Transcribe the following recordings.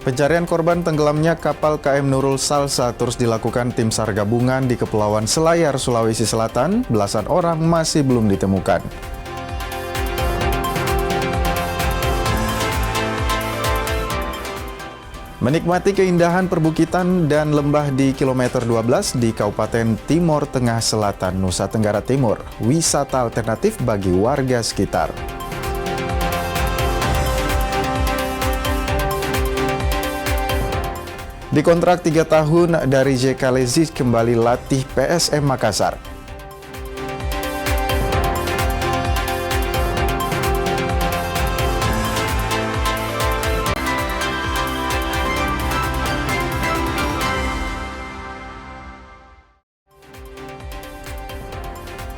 Pencarian korban tenggelamnya kapal KM Nurul Salsa terus dilakukan tim SAR gabungan di Kepulauan Selayar, Sulawesi Selatan. Belasan orang masih belum ditemukan. Menikmati keindahan perbukitan dan lembah di kilometer 12 di Kabupaten Timor Tengah Selatan, Nusa Tenggara Timur. Wisata alternatif bagi warga sekitar. Dikontrak 3 tahun dari JK Lezic kembali latih PSM Makassar.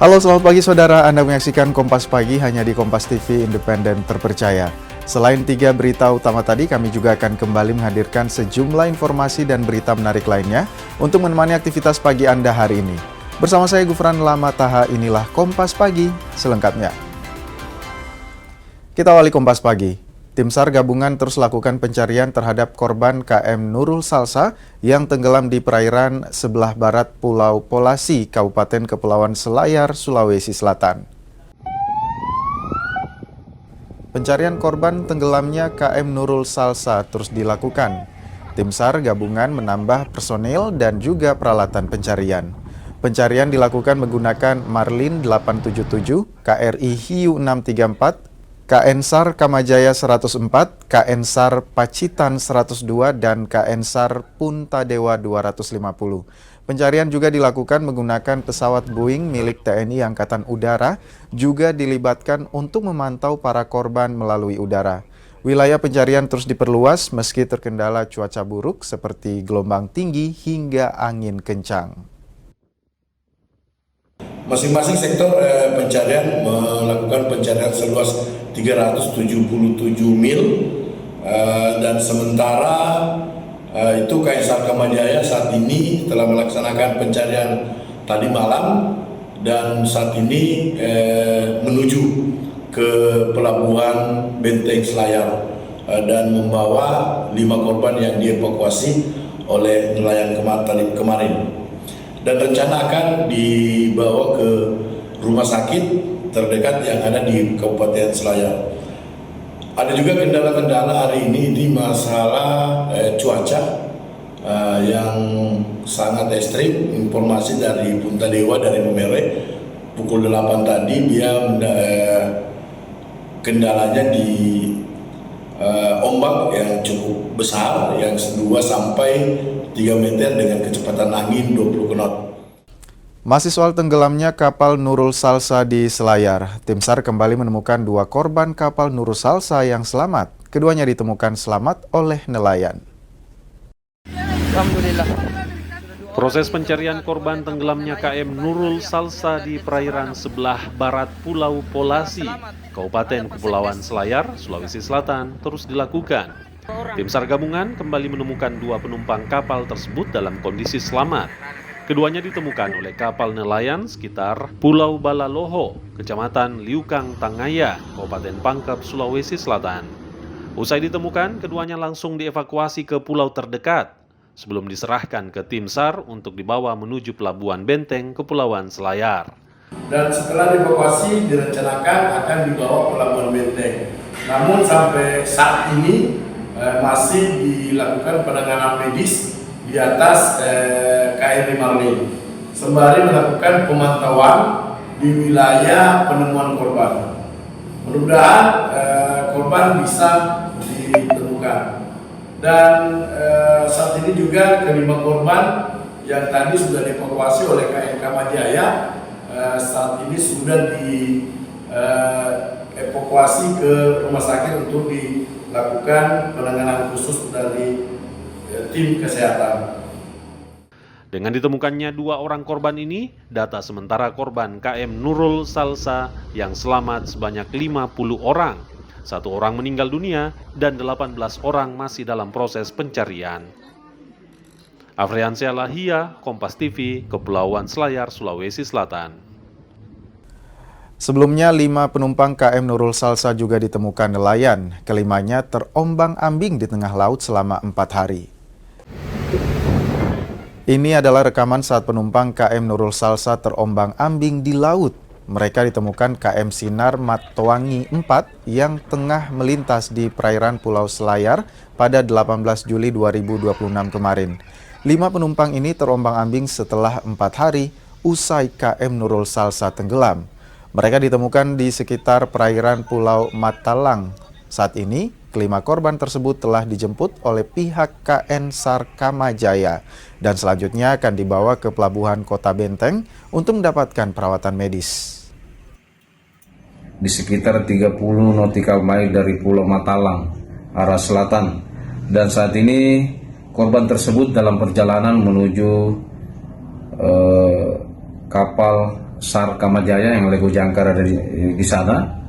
Halo, selamat pagi saudara. Anda menyaksikan Kompas Pagi hanya di Kompas TV Independen Terpercaya. Selain 3 berita utama tadi, kami juga akan kembali menghadirkan sejumlah informasi dan berita menarik lainnya untuk menemani aktivitas pagi Anda hari ini. Bersama saya Gufran Lama Taha, inilah Kompas Pagi selengkapnya. Kita awali Kompas Pagi. Tim SAR gabungan terus lakukan pencarian terhadap korban KM Nurul Salsa yang tenggelam di perairan sebelah barat Pulau Polasi, Kabupaten Kepulauan Selayar, Sulawesi Selatan. Pencarian korban tenggelamnya KM Nurul Salsa terus dilakukan. Tim SAR gabungan menambah personil dan juga peralatan pencarian. Pencarian dilakukan menggunakan Marlin 877, KRI Hiu 634, KN SAR Kamajaya 104, KN SAR Pacitan 102, dan KN SAR Puntadewa 250. Pencarian juga dilakukan menggunakan pesawat Boeing milik TNI Angkatan Udara, juga dilibatkan untuk memantau para korban melalui udara. Wilayah pencarian terus diperluas meski terkendala cuaca buruk seperti gelombang tinggi hingga angin kencang. Masing-masing sektor pencarian melakukan pencarian seluas 377 mil dan sementara itu KN SAR Kamajaya saat ini telah melaksanakan pencarian tadi malam dan saat ini menuju ke pelabuhan Benteng Selayar dan membawa 5 korban yang dievakuasi oleh nelayan kemarin. Dan rencana akan dibawa ke rumah sakit terdekat yang ada di Kabupaten Selayar. Ada juga kendala-kendala hari ini di masalah cuaca yang sangat ekstrim. Informasi dari Puntadewa dari Memere pukul 8 tadi dia kendalanya di ombak yang cukup besar, yang 2 sampai 3 meter dengan kecepatan angin 20 knot. Masih soal tenggelamnya kapal Nurul Salsa di Selayar, tim SAR kembali menemukan 2 korban kapal Nurul Salsa yang selamat. Keduanya ditemukan selamat oleh nelayan. Alhamdulillah. Proses pencarian korban tenggelamnya KM Nurul Salsa di perairan sebelah barat Pulau Polasi, Kabupaten Kepulauan Selayar, Sulawesi Selatan terus dilakukan. Tim SAR gabungan kembali menemukan 2 penumpang kapal tersebut dalam kondisi selamat. Keduanya ditemukan oleh kapal nelayan sekitar Pulau Balaloho, Kecamatan Liukang Tangaya, Kabupaten Pangkep, Sulawesi Selatan. Usai ditemukan, keduanya langsung dievakuasi ke pulau terdekat sebelum diserahkan ke tim SAR untuk dibawa menuju Pelabuhan Benteng, Kepulauan Selayar. Dan setelah dievakuasi direncanakan akan dibawa ke Pelabuhan Benteng. Namun sampai saat ini masih dilakukan penanganan medis di atas KRI Marlin, sembari melakukan pemantauan di wilayah penemuan korban. Mudah-mudahan korban bisa ditemukan. Dan saat ini juga kelima korban yang tadi sudah dievakuasi oleh KN Kamajaya saat ini sudah dievakuasi ke rumah sakit untuk dilakukan penanganan khusus dari tim kesehatan. Dengan ditemukannya 2 orang korban ini, data sementara korban KM Nurul Salsa yang selamat sebanyak 50 orang. 1 orang meninggal dunia dan 18 orang masih dalam proses pencarian. Afriansyah Lahia, Kompas TV, Kepulauan Selayar, Sulawesi Selatan. Sebelumnya, 5 penumpang KM Nurul Salsa juga ditemukan nelayan. Kelimanya terombang-ambing di tengah laut selama 4 hari. Ini adalah rekaman saat penumpang KM Nurul Salsa terombang-ambing di laut. Mereka ditemukan KM Sinar Matowangi 4 yang tengah melintas di perairan Pulau Selayar pada 18 Juli 2026 kemarin. 5 penumpang ini terombang-ambing setelah 4 hari usai KM Nurul Salsa tenggelam. Mereka ditemukan di sekitar perairan Pulau Matalang. Saat ini, kelima korban tersebut telah dijemput oleh pihak KN SAR Kamajaya dan selanjutnya akan dibawa ke Pelabuhan Kota Benteng untuk mendapatkan perawatan medis. Di sekitar 30 nautical mile dari Pulau Matalang, arah selatan. Dan saat ini korban tersebut dalam perjalanan menuju kapal SAR Kamajaya yang Lego Jangkar ada di sana,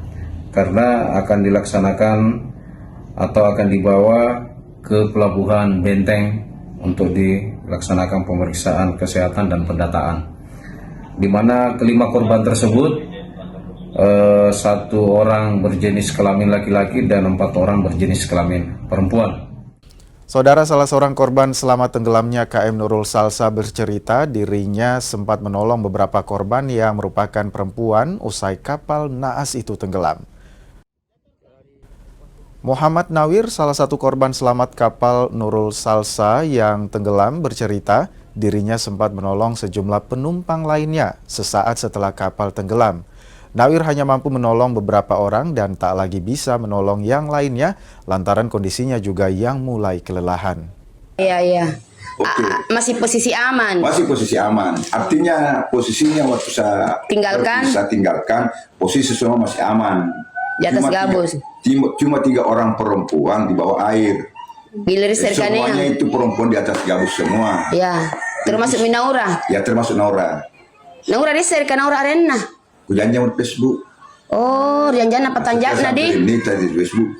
karena akan dilaksanakan atau akan dibawa ke Pelabuhan Benteng untuk dilaksanakan pemeriksaan kesehatan dan pendataan. Di mana kelima korban tersebut, 1 orang berjenis kelamin laki-laki dan 4 orang berjenis kelamin perempuan. Saudara, salah seorang korban selamat tenggelamnya KM Nurul Salsa bercerita dirinya sempat menolong beberapa korban yang merupakan perempuan usai kapal naas itu tenggelam. Muhammad Nawir, salah satu korban selamat kapal Nurul Salsa yang tenggelam, bercerita dirinya sempat menolong sejumlah penumpang lainnya sesaat setelah kapal tenggelam. Nawir hanya mampu menolong beberapa orang dan tak lagi bisa menolong yang lainnya lantaran kondisinya juga yang mulai kelelahan. Iya. Oke. Masih posisi aman. Masih posisi aman. Artinya posisinya waktu saya tinggalkan, posisi semua masih aman. Di atas gabus. Cuma 3 orang perempuan di bawah air. Semuanya itu perempuan di atas gabus semua. Ya, termasuk Minaura. Ya, termasuk Naura. Naura diserkan Naura Arena. Kujanjang di Facebook. Oh, jangan apa tanjakna di? Ini tadi di Facebook.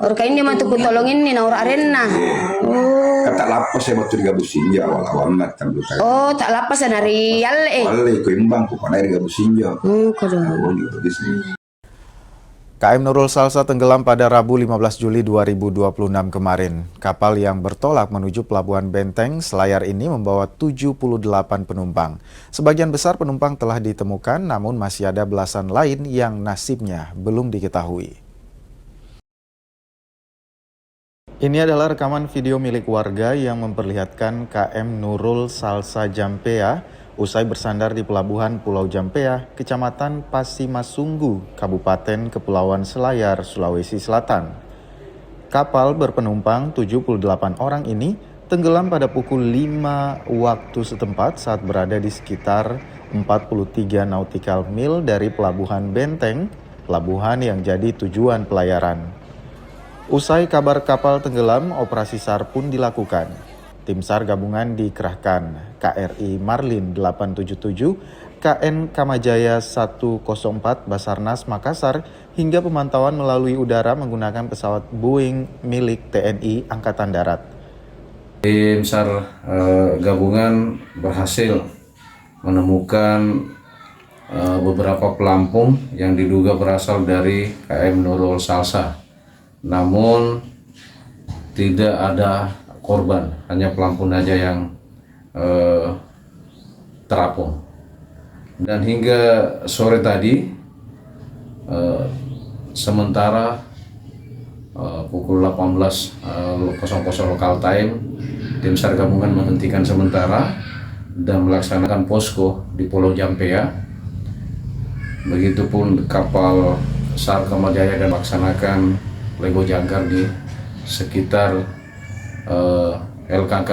Orkain dia mantu kutolongin nih Naura Arena. Oh. Kata lapas saya waktu di Gabusinja awal-awalnya. Oh, tak lapas ya dari Yale. Wale, kuimbang, kupanai di Gabusinja. KM Nurul Salsa tenggelam pada Rabu 15 Juli 2026 kemarin. Kapal yang bertolak menuju Pelabuhan Benteng Selayar ini membawa 78 penumpang. Sebagian besar penumpang telah ditemukan, namun masih ada belasan lain yang nasibnya belum diketahui. Ini adalah rekaman video milik warga yang memperlihatkan KM Nurul Salsa Jampea usai bersandar di Pelabuhan Pulau Jampea, Kecamatan Pasimasunggu, Kabupaten Kepulauan Selayar, Sulawesi Selatan. Kapal berpenumpang 78 orang ini tenggelam pada pukul 5 waktu setempat saat berada di sekitar 43 nautical mil dari Pelabuhan Benteng, pelabuhan yang jadi tujuan pelayaran. Usai kabar kapal tenggelam, operasi SAR pun dilakukan. Tim SAR gabungan dikerahkan, KRI Marlin 877, KN Kamajaya 104 Basarnas Makassar, hingga pemantauan melalui udara menggunakan pesawat Boeing milik TNI Angkatan Darat. Tim SAR gabungan berhasil menemukan beberapa pelampung yang diduga berasal dari KM Nurul Salsa. Namun tidak ada korban, hanya pelampung saja yang terapung. Dan hingga sore tadi, sementara pukul 18.00 lokal time, tim SAR gabungan menghentikan sementara dan melaksanakan posko di Pulau Jampea. Begitupun kapal SAR Kamajaya dan melaksanakan Lego Jangkar di sekitar LKK.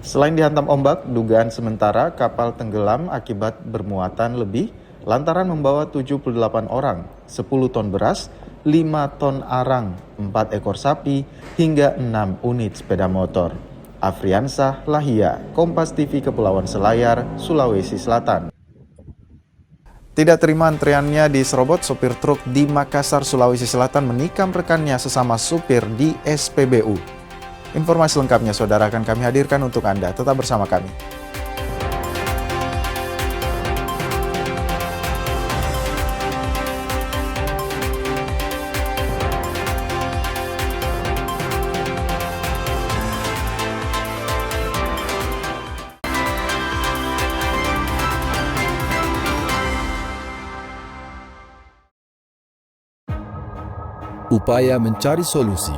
Selain dihantam ombak, dugaan sementara kapal tenggelam akibat bermuatan lebih lantaran membawa 78 orang, 10 ton beras, 5 ton arang, 4 ekor sapi, hingga 6 unit sepeda motor. Afriansah Lahia, Kompas TV Kepulauan Selayar, Sulawesi Selatan. Tidak terima antriannya di serobot, sopir truk di Makassar, Sulawesi Selatan menikam rekannya sesama supir di SPBU. Informasi lengkapnya saudara akan kami hadirkan untuk Anda. Tetap bersama kami. Upaya mencari solusi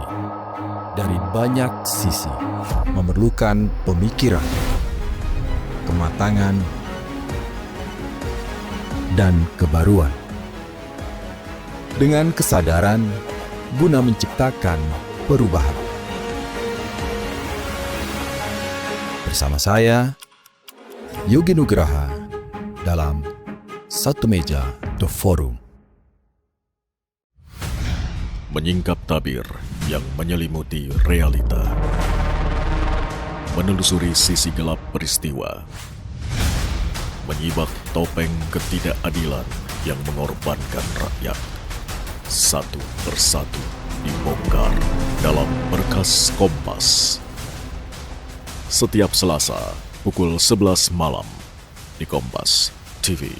dari banyak sisi memerlukan pemikiran, kematangan, dan kebaruan. Dengan kesadaran guna menciptakan perubahan. Bersama saya, Yogi Nugraha, dalam Satu Meja The Forum. Menyingkap tabir yang menyelimuti realita. Menelusuri sisi gelap peristiwa. Menyibak topeng ketidakadilan yang mengorbankan rakyat. Satu persatu dibongkar dalam Berkas Kompas. Setiap Selasa pukul 11 malam di Kompas TV.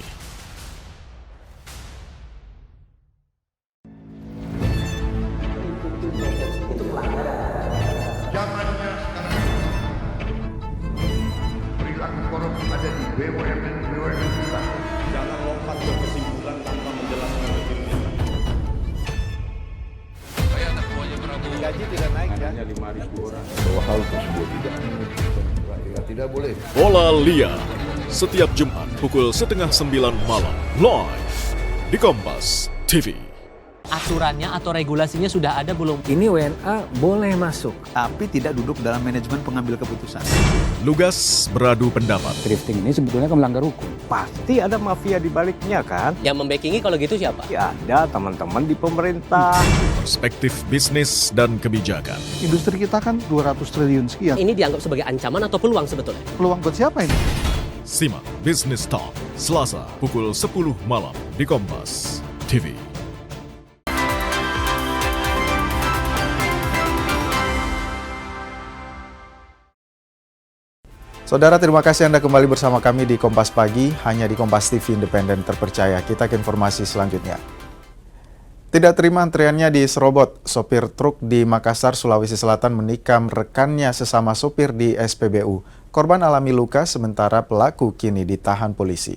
Zamannya sekarang perilaku korup ada di BUMN kita. Jangan lompat ke kesimpulan tanpa menjelaskan dirinya. Saya anak buahnya Prabowo. Gaji tidak naik ya? Hanya 5.000 orang. Bahwa hal tersebut tidak boleh. Bola Liar setiap Jumat pukul 8:30 malam live di Kompas TV. Aturannya atau regulasinya sudah ada belum? Ini WNA boleh masuk, tapi tidak duduk dalam manajemen pengambil keputusan. Lugas beradu pendapat. Drifting ini sebetulnya melanggar hukum. Pasti ada mafia di baliknya kan? Yang membackingi kalau gitu siapa? Ya ada teman-teman di pemerintah. Perspektif bisnis dan kebijakan. Industri kita kan 200 triliun sekian. Ini dianggap sebagai ancaman atau peluang sebetulnya? Peluang buat siapa ini? Simak Business Talk Selasa pukul 10 malam di Kompas TV. Saudara, terima kasih Anda kembali bersama kami di Kompas Pagi, hanya di Kompas TV Independen Terpercaya. Kita ke informasi selanjutnya. Tidak terima antriannya di Serobot, sopir truk di Makassar, Sulawesi Selatan menikam rekannya sesama sopir di SPBU. Korban alami luka, sementara pelaku kini ditahan polisi.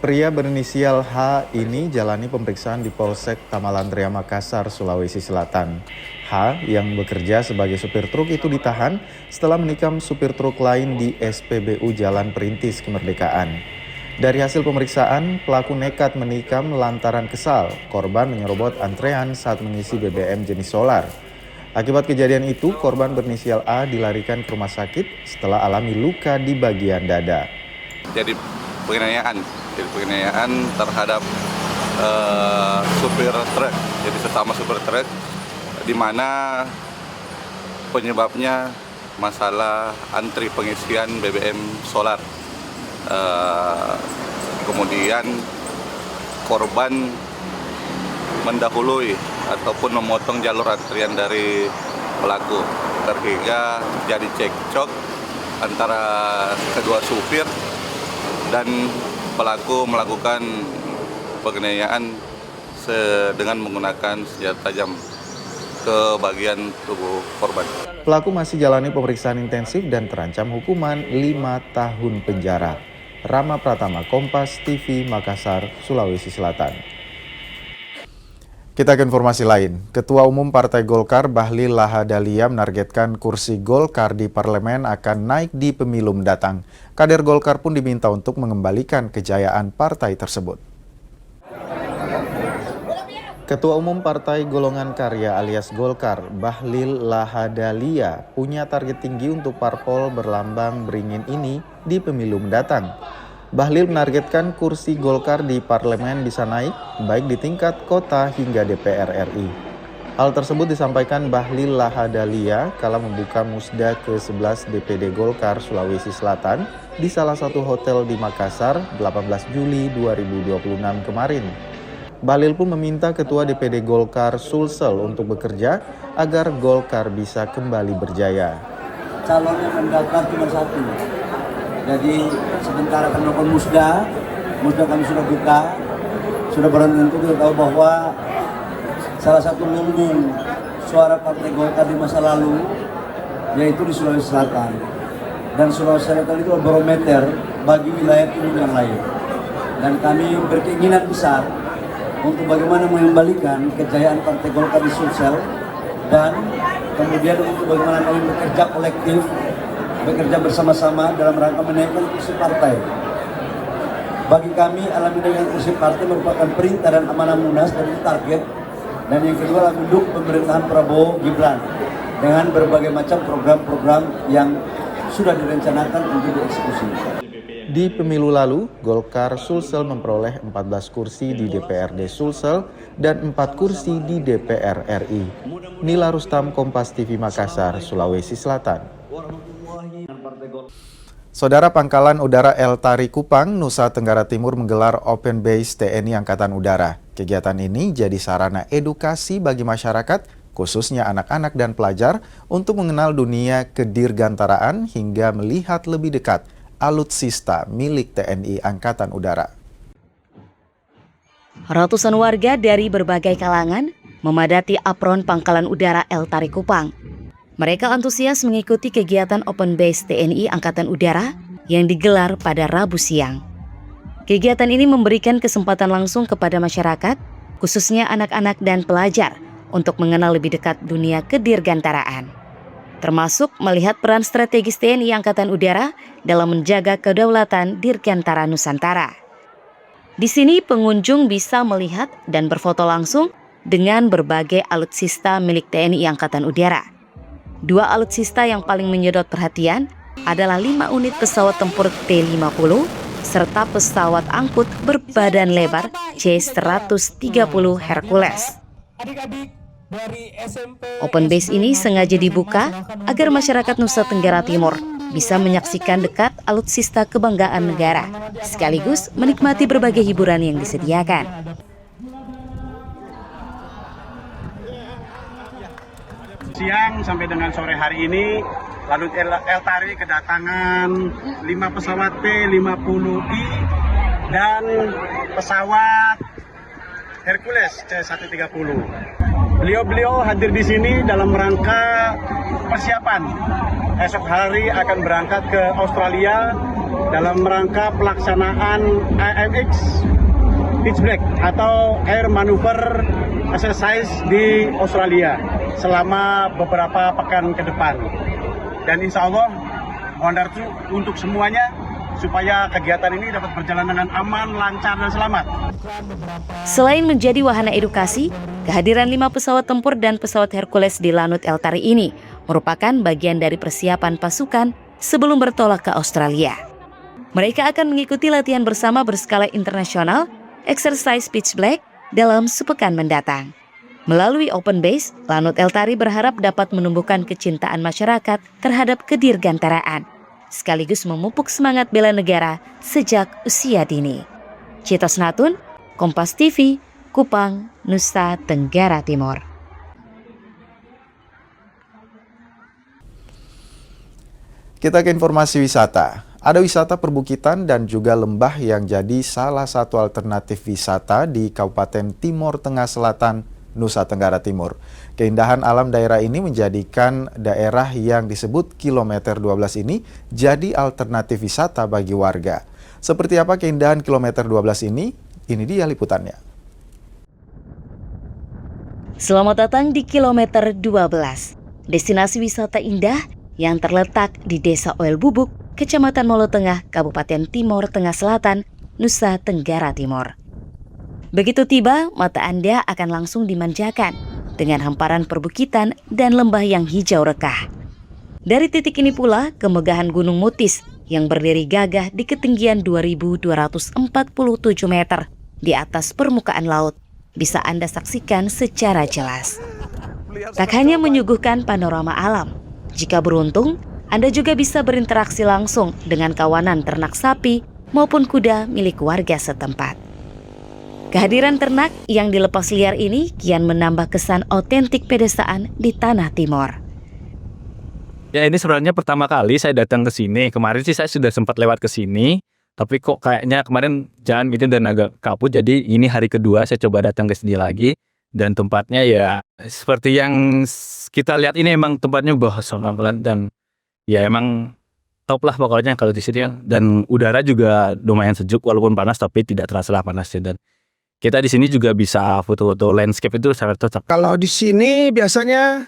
Pria berinisial H ini jalani pemeriksaan di Polsek Tamalandria, Makassar, Sulawesi Selatan. H yang bekerja sebagai supir truk itu ditahan setelah menikam supir truk lain di SPBU Jalan Perintis Kemerdekaan. Dari hasil pemeriksaan, pelaku nekat menikam lantaran kesal. Korban menyerobot antrean saat mengisi BBM jenis solar. Akibat kejadian itu, korban berinisial A dilarikan ke rumah sakit setelah alami luka di bagian dada. Jadi penganiayaan terhadap supir truk, jadi sesama supir truk, di mana penyebabnya masalah antri pengisian BBM solar. Kemudian korban mendahului ataupun memotong jalur antrian dari pelaku, terhingga jadi cekcok antara kedua supir dan pelaku melakukan penganiayaan dengan menggunakan senjata tajam ke bagian tubuh korban. Pelaku masih jalani pemeriksaan intensif dan terancam hukuman 5 tahun penjara. Rama Pratama, Kompas TV, Makassar, Sulawesi Selatan. Kita ke informasi lain. Ketua Umum Partai Golkar Bahlil Lahadalia menargetkan kursi Golkar di parlemen akan naik di pemilu mendatang. Kader Golkar pun diminta untuk mengembalikan kejayaan partai tersebut. Ketua Umum Partai Golongan Karya alias Golkar, Bahlil Lahadalia, punya target tinggi untuk parpol berlambang beringin ini di pemilu mendatang. Bahlil menargetkan kursi Golkar di parlemen bisa naik, baik di tingkat kota hingga DPR RI. Hal tersebut disampaikan Bahlil Lahadalia kala membuka musda ke-11 DPD Golkar Sulawesi Selatan di salah satu hotel di Makassar 18 Juli 2026 kemarin. Bahlil pun meminta Ketua DPD Golkar Sulsel untuk bekerja agar Golkar bisa kembali berjaya. Calon yang mendaftar cuma satu. Jadi sementara kami melakukan musda kami sudah buka, sudah barang tentu kita tahu bahwa salah satu lumbung suara Partai Golkar di masa lalu yaitu di Sulawesi Selatan. Dan Sulawesi Selatan itu barometer bagi wilayah timur yang lain. Dan kami berkeinginan besar untuk bagaimana mengembalikan kejayaan Partai Golkar di Sulsel, dan kemudian untuk bagaimana kami bekerja kolektif, bekerja bersama-sama dalam rangka menaikkan kursi partai. Bagi kami, alamin dengan kursi partai merupakan perintah dan amanah Munas dan target. Dan yang kedua adalah mendukung pemerintahan Prabowo Gibran dengan berbagai macam program-program yang sudah direncanakan untuk dieksekusi. Di pemilu lalu, Golkar Sulsel memperoleh 14 kursi di DPRD Sulsel dan 4 kursi di DPR RI. Nila Rustam, Kompas TV Makassar, Sulawesi Selatan. Saudara, Pangkalan Udara El Tari Kupang, Nusa Tenggara Timur menggelar Open Base TNI Angkatan Udara. Kegiatan ini jadi sarana edukasi bagi masyarakat, khususnya anak-anak dan pelajar, untuk mengenal dunia kedirgantaraan hingga melihat lebih dekat alutsista milik TNI Angkatan Udara. Ratusan warga dari berbagai kalangan memadati apron Pangkalan Udara El Tari Kupang. Mereka antusias mengikuti kegiatan Open Base TNI Angkatan Udara yang digelar pada Rabu siang. Kegiatan ini memberikan kesempatan langsung kepada masyarakat, khususnya anak-anak dan pelajar, untuk mengenal lebih dekat dunia kedirgantaraan, termasuk melihat peran strategis TNI Angkatan Udara dalam menjaga kedaulatan Dirgantara Nusantara. Di sini pengunjung bisa melihat dan berfoto langsung dengan berbagai alutsista milik TNI Angkatan Udara. 2 alutsista yang paling menyedot perhatian adalah 5 unit pesawat tempur T-50 serta pesawat angkut berbadan lebar C-130 Hercules. Open Base ini sengaja dibuka agar masyarakat Nusa Tenggara Timur bisa menyaksikan dekat alutsista kebanggaan negara, sekaligus menikmati berbagai hiburan yang disediakan. Siang sampai dengan sore hari ini, lalu El Tari kedatangan 5 pesawat P-50I dan pesawat Hercules C-130. Beliau hadir di sini dalam rangka persiapan. Esok hari akan berangkat ke Australia dalam rangka pelaksanaan AMX Pitch Black atau Air Maneuver Exercise di Australia selama beberapa pekan ke depan. Dan insya Allah mohon restu untuk semuanya supaya kegiatan ini dapat berjalan dengan aman, lancar, dan selamat. Selain menjadi wahana edukasi, kehadiran 5 pesawat tempur dan pesawat Hercules di Lanut El Tari ini merupakan bagian dari persiapan pasukan sebelum bertolak ke Australia. Mereka akan mengikuti latihan bersama berskala internasional, Exercise Pitch Black, dalam sepekan mendatang. Melalui Open Base, Lanut El Tari berharap dapat menumbuhkan kecintaan masyarakat terhadap kedirgantaraan, sekaligus memupuk semangat bela negara sejak usia dini. Citos Natun, Kompas TV, Kupang, Nusa Tenggara Timur. Kita ke informasi wisata. Ada wisata perbukitan dan juga lembah yang jadi salah satu alternatif wisata di Kabupaten Timor Tengah Selatan, Nusa Tenggara Timur. Keindahan alam daerah ini menjadikan daerah yang disebut Kilometer 12 ini jadi alternatif wisata bagi warga. Seperti apa keindahan Kilometer 12 ini? Ini dia liputannya. Selamat datang di Kilometer 12, destinasi wisata indah yang terletak di Desa Oel Bubuk, Kecamatan Molo Tengah, Kabupaten Timor Tengah Selatan, Nusa Tenggara Timur. Begitu tiba, mata Anda akan langsung dimanjakan dengan hamparan perbukitan dan lembah yang hijau rekah. Dari titik ini pula, kemegahan Gunung Mutis yang berdiri gagah di ketinggian 2.247 meter di atas permukaan laut bisa Anda saksikan secara jelas. Tak hanya menyuguhkan panorama alam, jika beruntung, Anda juga bisa berinteraksi langsung dengan kawanan ternak sapi maupun kuda milik warga setempat. Kehadiran ternak yang dilepas liar ini kian menambah kesan otentik pedesaan di Tanah Timor. Ya, ini sebenarnya pertama kali saya datang ke sini. Kemarin sih saya sudah sempat lewat ke sini, tapi kok kayaknya kemarin jalan gitu dan agak kaput. Jadi ini hari kedua saya coba datang ke sini lagi. Dan tempatnya ya seperti yang kita lihat ini, emang tempatnya bahasa dan ya emang top lah pokoknya kalau di sini. Dan udara juga lumayan sejuk walaupun panas, tapi tidak terasa panasnya. Dan Kita di sini juga bisa foto-foto landscape, itu sangat cocok. Kalau di sini biasanya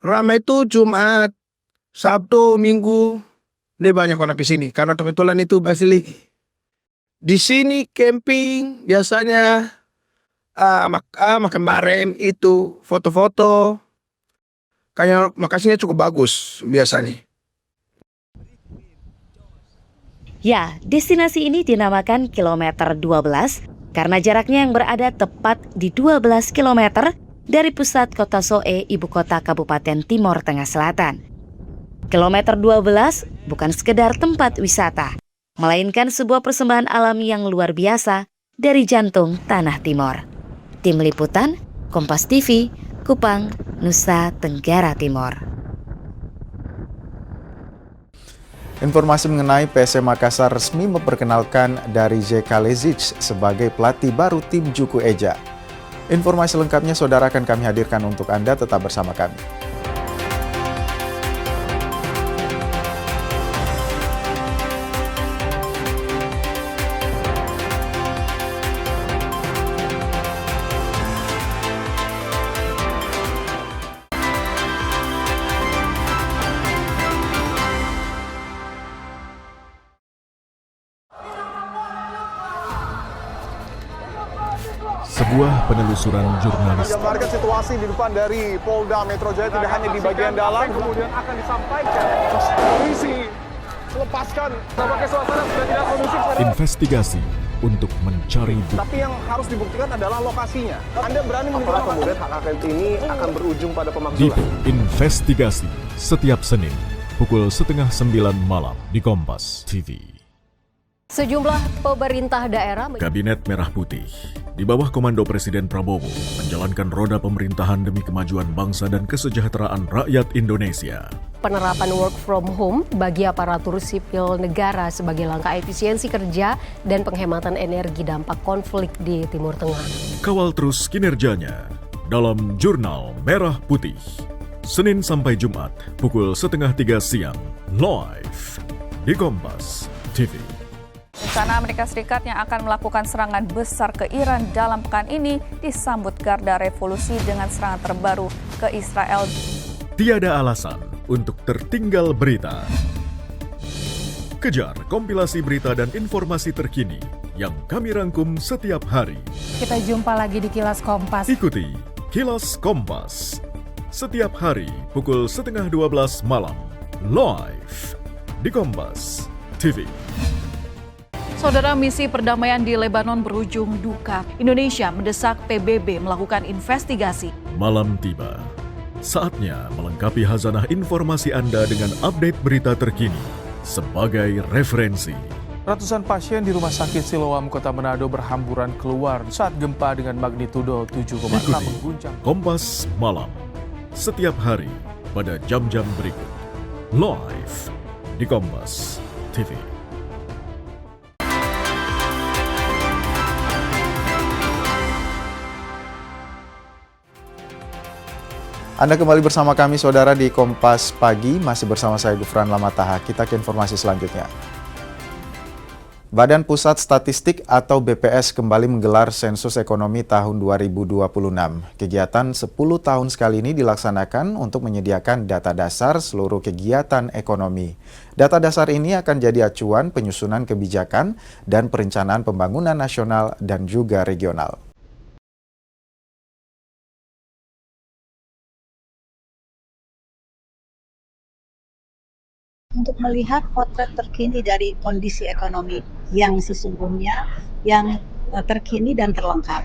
ramai itu Jumat, Sabtu, Minggu. Ini banyak orang di sini karena kebetulan itu Basili. Di sini camping biasanya makan bareng itu foto-foto. Kayak lokasinya cukup bagus biasanya. Ya, destinasi ini dinamakan kilometer 12 karena jaraknya yang berada tepat di 12 km dari pusat kota Soe, ibu kota Kabupaten Timor Tengah Selatan. Kilometer 12 bukan sekedar tempat wisata, melainkan sebuah persembahan alam yang luar biasa dari jantung Tanah Timor. Tim Liputan, Kompas TV, Kupang, Nusa Tenggara Timor. Informasi mengenai PSM Makassar resmi memperkenalkan dari J. Kalezic sebagai pelatih baru tim Juku Eja. Informasi lengkapnya saudara akan kami hadirkan untuk Anda, tetap bersama kami. Sebuah penelusuran jurnalistik. Gambarkan situasi di depan dari Polda Metro Jaya tidak hanya di bagian dalam, kemudian akan disampaikan polisi lepaskan. Tampaknya suasana sudah tidak kondusif. Investigasi untuk mencari bukti. Tapi yang harus dibuktikan adalah lokasinya. Anda berani menilai kemudian hak angket ini akan berujung pada pemakzulan. Investigasi setiap Senin pukul 8:30 malam di Kompas TV. Sejumlah pemerintah daerah Kabinet Merah Putih di bawah komando Presiden Prabowo menjalankan roda pemerintahan demi kemajuan bangsa dan kesejahteraan rakyat Indonesia. Penerapan work from home bagi aparatur sipil negara sebagai langkah efisiensi kerja dan penghematan energi dampak konflik di Timur Tengah. Kawal terus kinerjanya dalam Jurnal Merah Putih. Senin sampai Jumat pukul 2:30 siang live di Kompas TV. Rencana Amerika Serikat yang akan melakukan serangan besar ke Iran dalam pekan ini disambut Garda Revolusi dengan serangan terbaru ke Israel. Tiada alasan untuk tertinggal berita. Kejar kompilasi berita dan informasi terkini yang kami rangkum setiap hari. Kita jumpa lagi di Kilas Kompas. Ikuti Kilas Kompas setiap hari pukul 11:30 malam live di Kompas TV. Saudara, misi perdamaian di Lebanon berujung duka. Indonesia mendesak PBB melakukan investigasi. Malam tiba. Saatnya melengkapi khazanah informasi Anda dengan update berita terkini sebagai referensi. Ratusan pasien di Rumah Sakit Siloam, Kota Manado berhamburan keluar saat gempa dengan magnitudo 7,6 mengguncang. Kompas Malam setiap hari pada jam-jam berikut. Live di Kompas TV. Anda kembali bersama kami saudara di Kompas Pagi, masih bersama saya Gufran Lamataha. Kita ke informasi selanjutnya. Badan Pusat Statistik atau BPS kembali menggelar sensus ekonomi tahun 2026. Kegiatan 10 tahun sekali ini dilaksanakan untuk menyediakan data dasar seluruh kegiatan ekonomi. Data dasar ini akan jadi acuan penyusunan kebijakan dan perencanaan pembangunan nasional dan juga regional. Untuk melihat potret terkini dari kondisi ekonomi yang sesungguhnya, yang terkini dan terlengkap.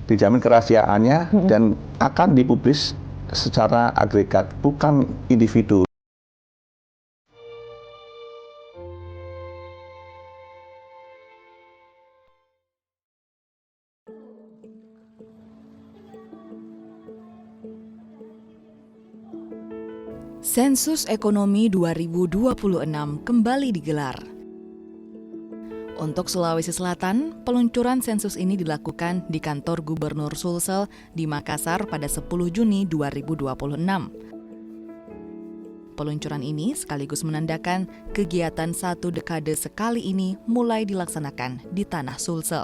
Dijamin kerahasiaannya dan akan dipublis secara agregat, bukan individu. Sensus Ekonomi 2026 kembali digelar. Untuk Sulawesi Selatan, peluncuran sensus ini dilakukan di kantor Gubernur Sulsel di Makassar pada 10 Juni 2026. Peluncuran ini sekaligus menandakan kegiatan 1 dekade sekali ini mulai dilaksanakan di tanah Sulsel.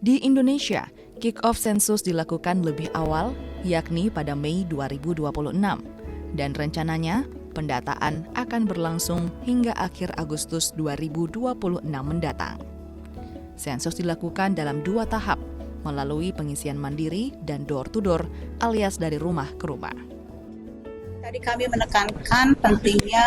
Di Indonesia, kick-off sensus dilakukan lebih awal, yakni pada Mei 2026, dan rencananya pendataan akan berlangsung hingga akhir Agustus 2026 mendatang. Sensus dilakukan dalam 2 tahap, melalui pengisian mandiri dan door-to-door alias dari rumah ke rumah. Tadi kami menekankan pentingnya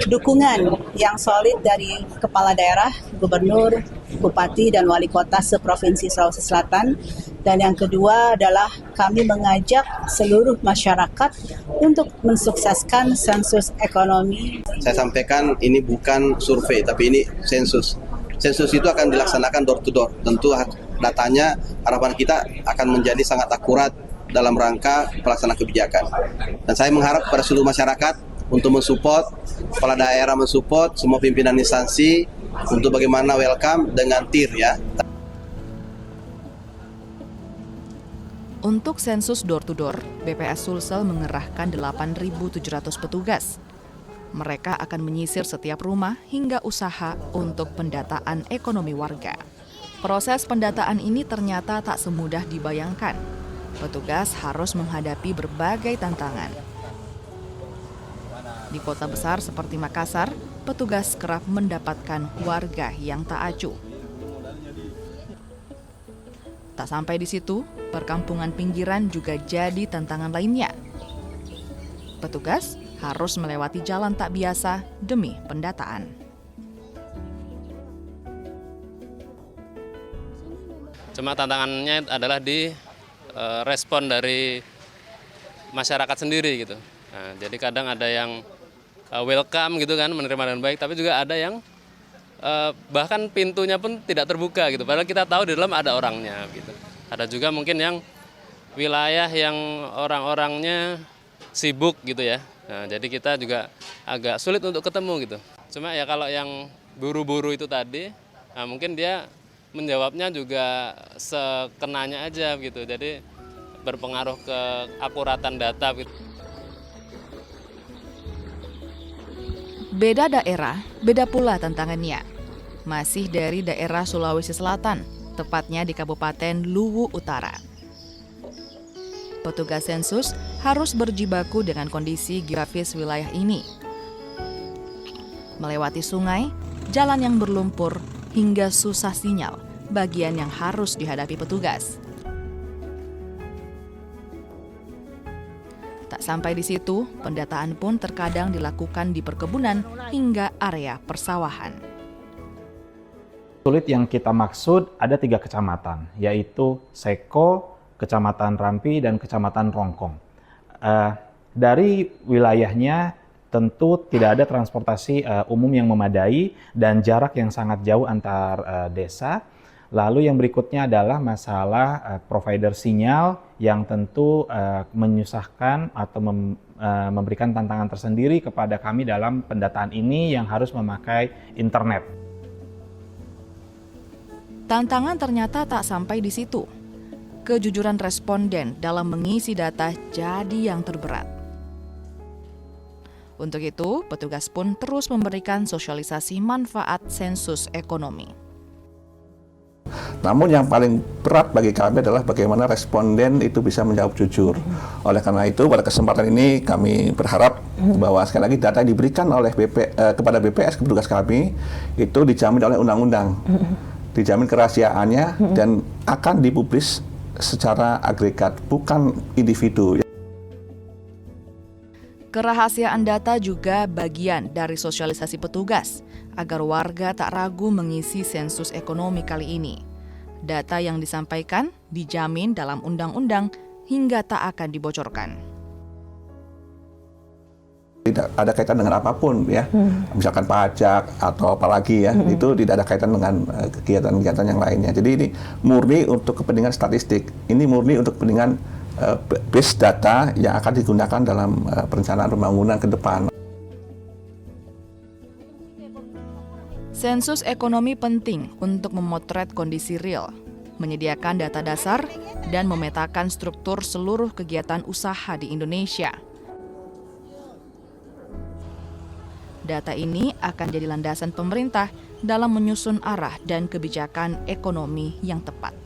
dukungan yang solid dari kepala daerah, gubernur, bupati, dan wali kota seprovinsi Sulawesi Selatan. Dan yang kedua adalah kami mengajak seluruh masyarakat untuk mensukseskan sensus ekonomi. Saya sampaikan ini bukan survei, tapi ini sensus. Sensus itu akan dilaksanakan door to door. Tentu datanya harapan kita akan menjadi sangat akurat dalam rangka pelaksanaan kebijakan. Dan saya mengharap kepada seluruh masyarakat untuk mensupport, kepala daerah mensupport, semua pimpinan instansi untuk bagaimana welcome dengan TIR ya. Untuk sensus door-to-door, BPS Sulsel mengerahkan 8.700 petugas. Mereka akan menyisir setiap rumah hingga usaha untuk pendataan ekonomi warga. Proses pendataan ini ternyata tak semudah dibayangkan. Petugas harus menghadapi berbagai tantangan. Di kota besar seperti Makassar, petugas kerap mendapatkan warga yang tak acuh. Tak sampai di situ, perkampungan pinggiran juga jadi tantangan lainnya. Petugas harus melewati jalan tak biasa demi pendataan. Cuma tantangannya adalah di respon dari masyarakat sendiri gitu. Nah, jadi kadang ada yang welcome gitu kan, menerima dengan baik, tapi juga ada yang bahkan pintunya pun tidak terbuka gitu. Padahal kita tahu di dalam ada orangnya gitu. Ada juga mungkin yang wilayah yang orang-orangnya sibuk gitu ya. Nah, jadi kita juga agak sulit untuk ketemu gitu. Cuma ya kalau yang buru-buru itu tadi, nah mungkin dia menjawabnya juga sekenanya aja gitu. Jadi berpengaruh ke akuratan data gitu. Beda daerah, beda pula tantangannya. Masih dari daerah Sulawesi Selatan, tepatnya di Kabupaten Luwu Utara. Petugas sensus harus berjibaku dengan kondisi geografis wilayah ini. Melewati sungai, jalan yang berlumpur, hingga susah sinyal, bagian yang harus dihadapi petugas. Tak sampai di situ, pendataan pun terkadang dilakukan di perkebunan hingga area persawahan. Sulit yang kita maksud ada 3 kecamatan, yaitu Seko, Kecamatan Rampi, dan Kecamatan Rongkong. Dari wilayahnya tentu tidak ada transportasi umum yang memadai dan jarak yang sangat jauh antar desa. Lalu yang berikutnya adalah masalah provider sinyal yang tentu menyusahkan atau memberikan tantangan tersendiri kepada kami dalam pendataan ini yang harus memakai internet. Tantangan ternyata tak sampai di situ. Kejujuran responden dalam mengisi data jadi yang terberat. Untuk itu, petugas pun terus memberikan sosialisasi manfaat sensus ekonomi. Namun yang paling berat bagi kami adalah bagaimana responden itu bisa menjawab jujur. Oleh karena itu, pada kesempatan ini kami berharap bahwa sekali lagi data yang diberikan oleh kepada BPS, petugas kami, itu dijamin oleh undang-undang. Dijamin kerahasiaannya dan akan dipublis secara agregat, bukan individu. Kerahasiaan data juga bagian dari sosialisasi petugas agar warga tak ragu mengisi sensus ekonomi kali ini. Data yang disampaikan dijamin dalam undang-undang hingga tak akan dibocorkan. Tidak ada kaitan dengan apapun ya, misalkan pajak atau apalagi ya, itu tidak ada kaitan dengan kegiatan-kegiatan yang lainnya. Jadi ini murni untuk kepentingan statistik, ini murni untuk kepentingan base data yang akan digunakan dalam perencanaan pembangunan ke depan. Sensus ekonomi penting untuk memotret kondisi real, menyediakan data dasar, dan memetakan struktur seluruh kegiatan usaha di Indonesia. Data ini akan jadi landasan pemerintah dalam menyusun arah dan kebijakan ekonomi yang tepat.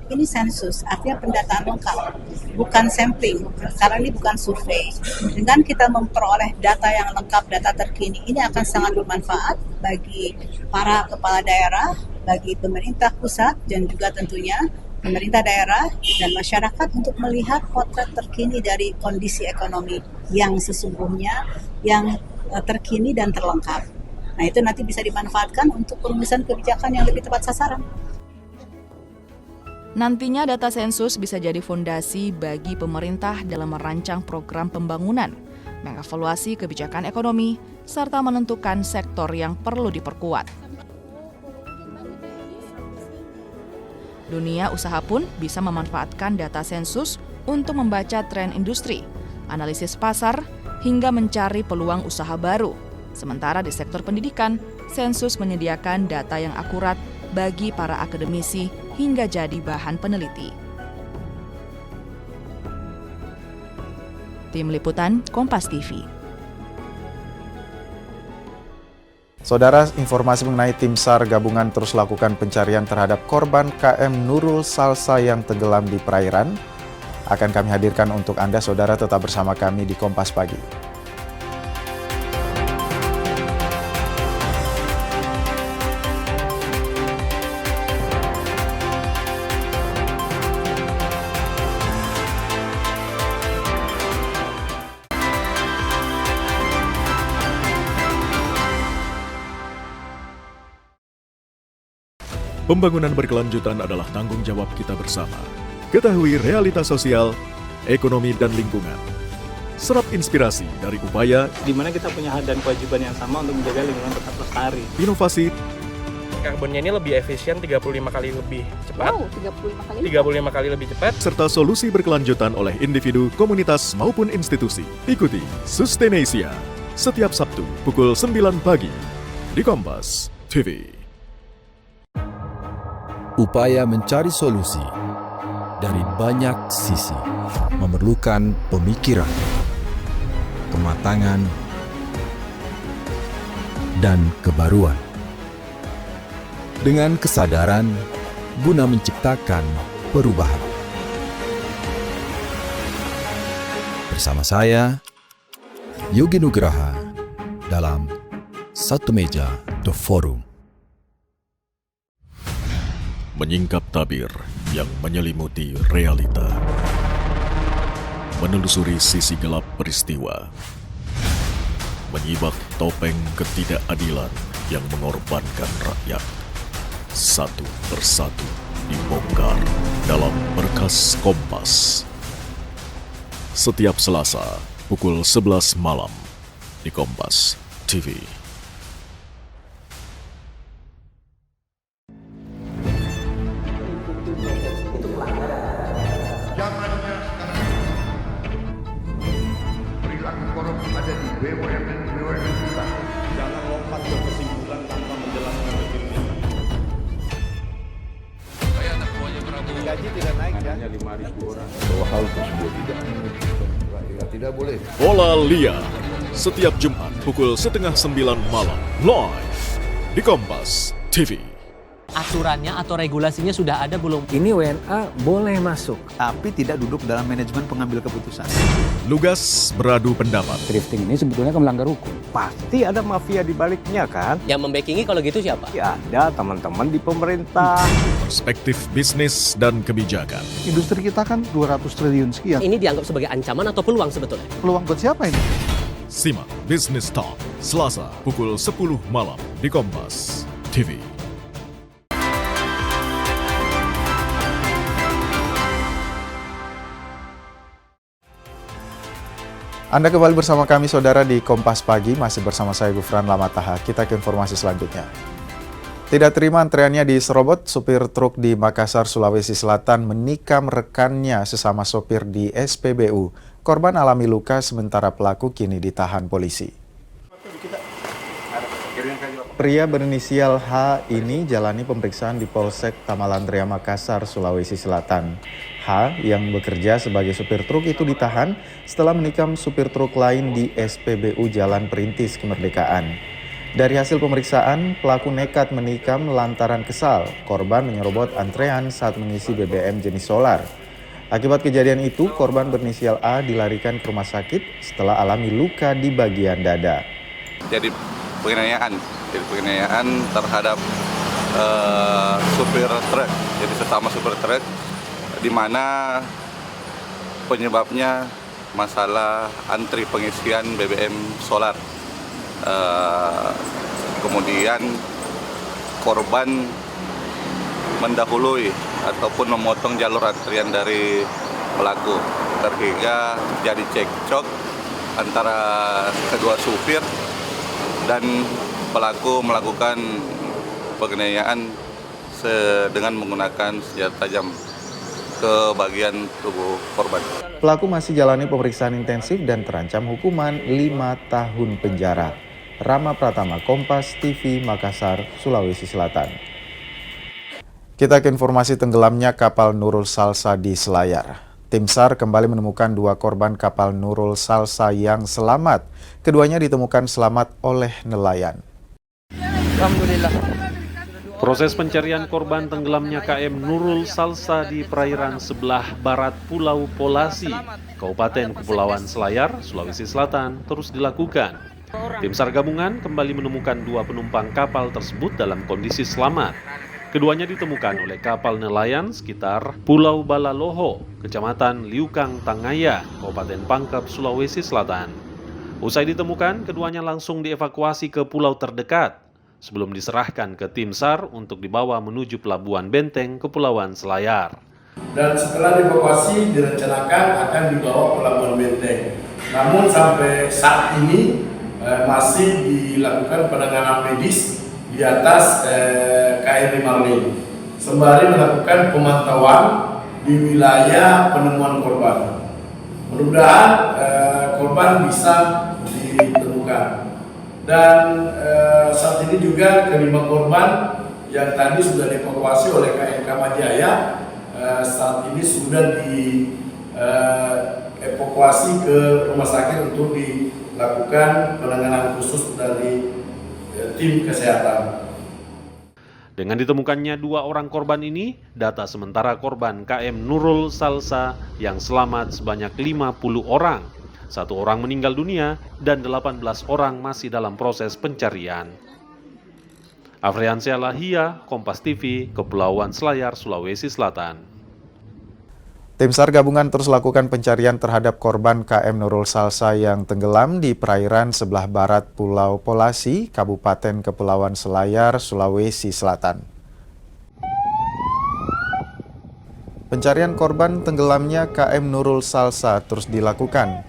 Ini sensus, artinya pendataan lengkap, bukan sampling, karena ini bukan survei. Dengan kita memperoleh data yang lengkap, data terkini, ini akan sangat bermanfaat bagi para kepala daerah, bagi pemerintah pusat, dan juga tentunya pemerintah daerah dan masyarakat untuk melihat potret terkini dari kondisi ekonomi yang sesungguhnya, yang terkini dan terlengkap. Nah, itu nanti bisa dimanfaatkan untuk perumusan kebijakan yang lebih tepat sasaran. Nantinya data sensus bisa jadi fondasi bagi pemerintah dalam merancang program pembangunan, mengevaluasi kebijakan ekonomi, serta menentukan sektor yang perlu diperkuat. Dunia usaha pun bisa memanfaatkan data sensus untuk membaca tren industri, analisis pasar, hingga mencari peluang usaha baru. Sementara di sektor pendidikan, sensus menyediakan data yang akurat bagi para akademisi hingga jadi bahan peneliti. Tim Liputan Kompas TV. Saudara, informasi mengenai tim SAR gabungan terus lakukan pencarian terhadap korban KM Nurul Salsa yang tenggelam di perairan. Akan kami hadirkan untuk Anda, saudara, tetap bersama kami di Kompas Pagi. Pembangunan berkelanjutan adalah tanggung jawab kita bersama. Ketahui realitas sosial, ekonomi, dan lingkungan. Serap inspirasi dari upaya di mana kita punya hak dan kewajiban yang sama untuk menjaga lingkungan tetap lestari. Inovasi karbonnya ini lebih efisien 35 kali lebih cepat. Wow, 35 kali lebih cepat. serta solusi berkelanjutan oleh individu, komunitas, maupun institusi. Ikuti Sustainasia setiap Sabtu pukul 9 pagi di Kompas TV. Upaya mencari solusi dari banyak sisi memerlukan pemikiran, kematangan, dan kebaruan. Dengan kesadaran guna menciptakan perubahan. Bersama saya, Yogi Nugraha, dalam Satu Meja The Forum. Menyingkap tabir yang menyelimuti realita. Menelusuri sisi gelap peristiwa. Menyibak topeng ketidakadilan yang mengorbankan rakyat. Satu persatu dibongkar dalam Berkas Kompas. Setiap Selasa pukul 11 malam di Kompas TV. Gaji tidak naik ya. Hanya 5.000 orang. Bahwa hal tersebut tidak boleh. Bola Liar setiap Jumat pukul 8:30 malam live di Kompas TV. Aturannya atau regulasinya sudah ada belum? Ini WNA boleh masuk, tapi tidak duduk dalam manajemen pengambil keputusan. Lugas beradu pendapat. Drifting ini sebetulnya melanggar hukum. Pasti ada mafia di baliknya kan? Yang membackingi kalau gitu siapa? Ya ada teman-teman di pemerintah. Perspektif bisnis dan kebijakan. Industri kita kan 200 triliun sekian. Ini dianggap sebagai ancaman atau peluang sebetulnya? Peluang buat siapa ini? Simak Business Talk Selasa pukul 10 malam di Kompas TV. Anda kembali bersama kami, saudara, di Kompas Pagi. Masih bersama saya, Gufran Lamataha. Kita ke informasi selanjutnya. Tidak terima antreannya di Serobot, supir truk di Makassar, Sulawesi Selatan menikam rekannya sesama sopir di SPBU Korban alami luka sementara pelaku kini ditahan polisi. Pria berinisial H ini jalani pemeriksaan di Polsek Tamalandria Makassar, Sulawesi Selatan. H yang bekerja sebagai supir truk itu ditahan setelah menikam supir truk lain di SPBU Jalan Perintis Kemerdekaan. Dari hasil pemeriksaan, pelaku nekat menikam lantaran kesal. Korban menyerobot antrean saat mengisi BBM jenis solar. Akibat kejadian itu, korban berinisial A dilarikan ke rumah sakit setelah alami luka di bagian dada. Jadi penganiayaan terhadap supir truk, jadi sesama supir truk, di mana penyebabnya masalah antri pengisian BBM solar. Kemudian korban mendahului ataupun memotong jalur antrian dari pelaku, terhingga jadi cekcok antara kedua supir dan pelaku melakukan penganiayaan dengan menggunakan senjata tajam ke bagian tubuh korban. Pelaku masih jalani pemeriksaan intensif dan terancam hukuman 5 tahun penjara. Rama Pratama, Kompas TV, Makassar, Sulawesi Selatan. Kita ke informasi tenggelamnya kapal Nurul Salsa di Selayar. Tim SAR kembali menemukan 2 korban kapal Nurul Salsa yang selamat. Keduanya ditemukan selamat oleh nelayan. Alhamdulillah. Proses pencarian korban tenggelamnya KM Nurul Salsa di perairan sebelah barat Pulau Polasi, Kabupaten Kepulauan Selayar, Sulawesi Selatan, terus dilakukan. Tim SAR gabungan kembali menemukan 2 penumpang kapal tersebut dalam kondisi selamat. Keduanya ditemukan oleh kapal nelayan sekitar Pulau Balaloho, Kecamatan Liukang Tangaya, Kabupaten Pangkep, Sulawesi Selatan. Usai ditemukan, keduanya langsung dievakuasi ke pulau terdekat sebelum diserahkan ke tim SAR untuk dibawa menuju Pelabuhan Benteng, Kepulauan Selayar. Dan setelah dievakuasi direncanakan akan dibawa ke Pelabuhan Benteng. Namun sampai saat ini masih dilakukan penanganan medis di atas KRI Marlin, sembari melakukan pemantauan di wilayah penemuan korban. Mudah-mudahan korban bisa ditemukan. Dan saat ini juga kelima korban yang tadi sudah dievakuasi oleh KNK Majaya saat ini sudah dievakuasi ke rumah sakit untuk dilakukan penanganan khusus dari tim kesehatan. Dengan ditemukannya 2 orang korban ini, data sementara korban KM Nurul Salsa yang selamat sebanyak 50 orang. 1 orang meninggal dunia dan 18 orang masih dalam proses pencarian. Afriansyah Lahia, Kompas TV, Kepulauan Selayar, Sulawesi Selatan. Tim SAR gabungan terus lakukan pencarian terhadap korban KM Nurul Salsa yang tenggelam di perairan sebelah barat Pulau Polasi, Kabupaten Kepulauan Selayar, Sulawesi Selatan. Pencarian korban tenggelamnya KM Nurul Salsa terus dilakukan.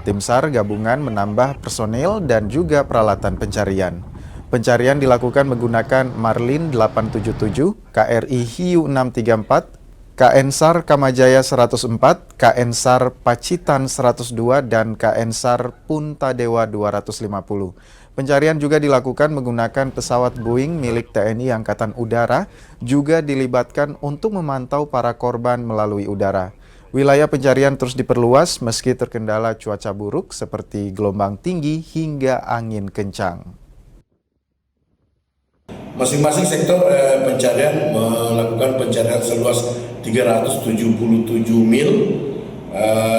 Tim SAR gabungan menambah personil dan juga peralatan pencarian. Pencarian dilakukan menggunakan Marlin 877, KRI Hiu 634, KN SAR Kamajaya 104, KN SAR Pacitan 102, dan KN SAR Puntadewa 250. Pencarian juga dilakukan menggunakan pesawat Boeing milik TNI Angkatan Udara, juga dilibatkan untuk memantau para korban melalui udara. Wilayah pencarian terus diperluas meski terkendala cuaca buruk seperti gelombang tinggi hingga angin kencang. Masing-masing sektor pencarian melakukan pencarian seluas 377 mil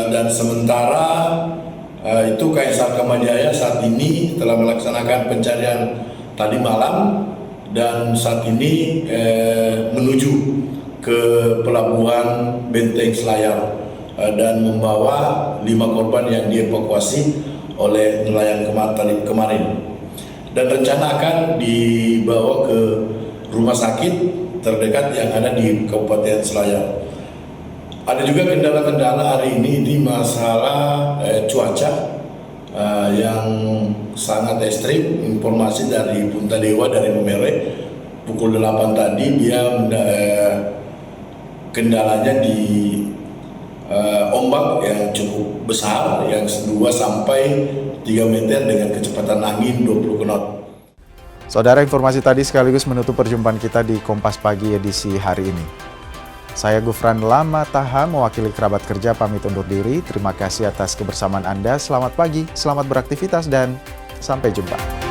dan sementara itu KN SAR Kamajaya saat ini telah melaksanakan pencarian tadi malam dan saat ini menuju ke Pelabuhan Benteng Selayar dan membawa 5 korban yang dievakuasi oleh nelayan kemarin. Dan rencana akan dibawa ke rumah sakit terdekat yang ada di Kabupaten Selayar. Ada juga kendala-kendala hari ini di masalah cuaca yang sangat ekstrim. Informasi dari Puntadewa dari Memere pukul 8 tadi dia kendalanya di ombak yang cukup besar, yang 2 sampai 3 meter dengan kecepatan angin 20 knot. Saudara, informasi tadi sekaligus menutup perjumpaan kita di Kompas Pagi edisi hari ini. Saya Gufran Lama Taha mewakili kerabat kerja pamit undur diri. Terima kasih atas kebersamaan Anda. Selamat pagi, selamat beraktivitas, dan sampai jumpa.